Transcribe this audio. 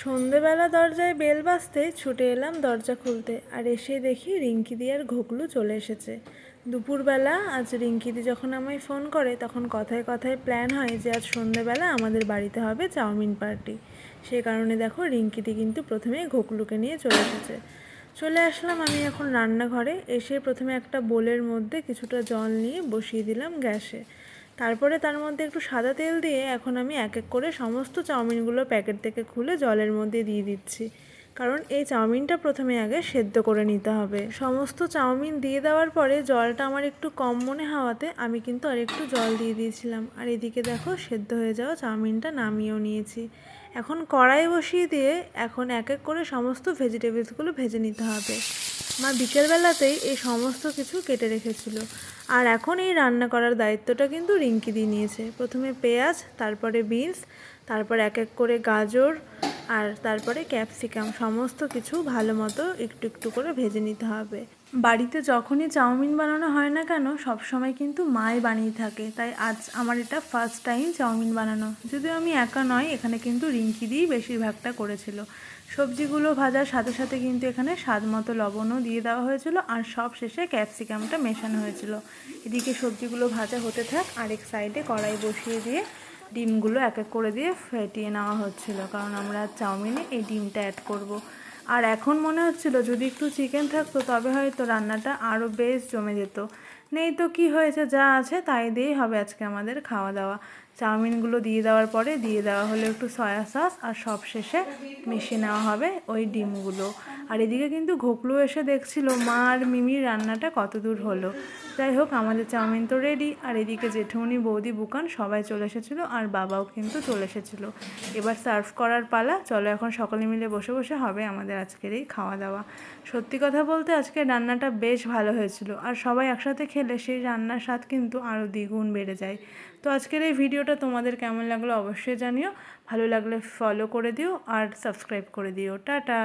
সন্ধেবেলা দরজায় বেল বাজতেই ছুটে এলাম দরজা খুলতে, আর এসে দেখি রিঙ্কিদি আর ঘুগলু চলে এসেছে। দুপুরবেলা আজ রিঙ্কিদি যখন আমায় ফোন করে তখন কথায় কথায় প্ল্যান হয় যে আজ সন্ধেবেলা আমাদের বাড়িতে হবে চাউমিন পার্টি। সেই কারণে দেখো রিঙ্কিদি কিন্তু প্রথমেই ঘুগলুকে নিয়ে চলে এসেছে। চলে আসলাম আমি এখন রান্নাঘরে। এসে প্রথমে একটা বোলের মধ্যে কিছুটা জল নিয়ে বসিয়ে দিলাম গ্যাসে। তারপরে তার মধ্যে একটু সাদা তেল দিয়ে এখন আমি এক এক করে সমস্ত চাউমিনগুলো প্যাকেট থেকে খুলে জলের মধ্যে দিয়ে দিচ্ছি, কারণ এই চাউমিনটা প্রথমে আগে সেদ্ধ করে নিতে হবে। সমস্ত চাউমিন দিয়ে দেওয়ার পরে জলটা আমার একটু কম মনে হওয়াতে আমি কিন্তু আর একটু জল দিয়ে দিয়েছিলাম। আর এদিকে দেখো সেদ্ধ হয়ে যাওয়া চাউমিনটা নামিয়েও নিয়েছি। এখন কড়াই বসিয়ে দিয়ে এখন এক এক করে সমস্ত ভেজিটেবলসগুলো ভেজে নিতে হবে। মা বিকেলবেলাতেই এই সমস্ত কিছু কেটে রেখেছিল, আর এখন এই রান্না করার দায়িত্বটা কিন্তু রিঙ্কিদি নিয়েছে। প্রথমে পেঁয়াজ, তারপরে বিনস, তারপর এক এক করে গাজর, আর তারপরে ক্যাপসিকাম সমস্ত কিছু ভালো মতো একটু একটু করে ভেজে নিতে হবে। বাড়িতে যখনই চাউমিন বানানো হয় না কেন সবসময় কিন্তু মাই বানিয়ে থাকে, তাই আজ আমার এটা ফার্স্ট টাইম চাউমিন বানানো। যদিও আমি একা নয়, এখানে কিন্তু রিঙ্কিদিই বেশিরভাগটা করেছিল। সবজিগুলো ভাজার সাথে সাথে কিন্তু এখানে স্বাদ মতো লবণও দিয়ে দেওয়া হয়েছিল, আর সব শেষে ক্যাপসিকামটা মেশানো হয়েছিল। এদিকে সবজিগুলো ভাজা হতে থাক, আরেক সাইডে কড়াই বসিয়ে দিয়ে ডিমগুলো এক এক করে দিয়ে ফেটিয়ে নেওয়া হচ্ছিল, কারণ আমরা চাউমিনে এই ডিমটা অ্যাড করব। আর এখন মনে হচ্ছিল যদি একটু চিকেন থাকতো তবে হয়তো রান্নাটা আরও বেশ জমে যেত। নেই তো কি হয়েছে, যা আছে তাই দিয়েই হবে আজকে আমাদের খাওয়া দাওয়া। চাউমিনগুলো দিয়ে দেওয়ার পরে দিয়ে দেওয়া হলো একটু সয়া সস, আর সব শেষে মিশিয়ে নেওয়া হবে ওই ডিমগুলো। আর এদিকে কিন্তু ঘুগলু এসে দেখছিল মা আর মিমির রান্নাটা কত দূর হলো। যাই হোক, আমাদের চাউমিন তো রেডি। আর এদিকে জেঠুমনি, বৌদি, বুকান সবাই চলে এসেছিলো, আর বাবাও কিন্তু চলে এসেছিলো। এবার সার্ভ করার পালা। চলো এখন সকলে মিলে বসে বসে হবে আমাদের আজকের এই খাওয়া দাওয়া। সত্যি কথা বলতে আজকে রান্নাটা বেশ ভালো হয়েছিল, আর সবাই একসাথে খেলে সেই রান্নার স্বাদ কিন্তু আরও দ্বিগুণ বেড়ে যায়। তো আজকের এই ভিডিওটা তোমাদের কেমন লাগলো অবশ্যই জানিও। ভালো লাগলে ফলো করে দিও আর সাবস্ক্রাইব করে দিও। টাটা।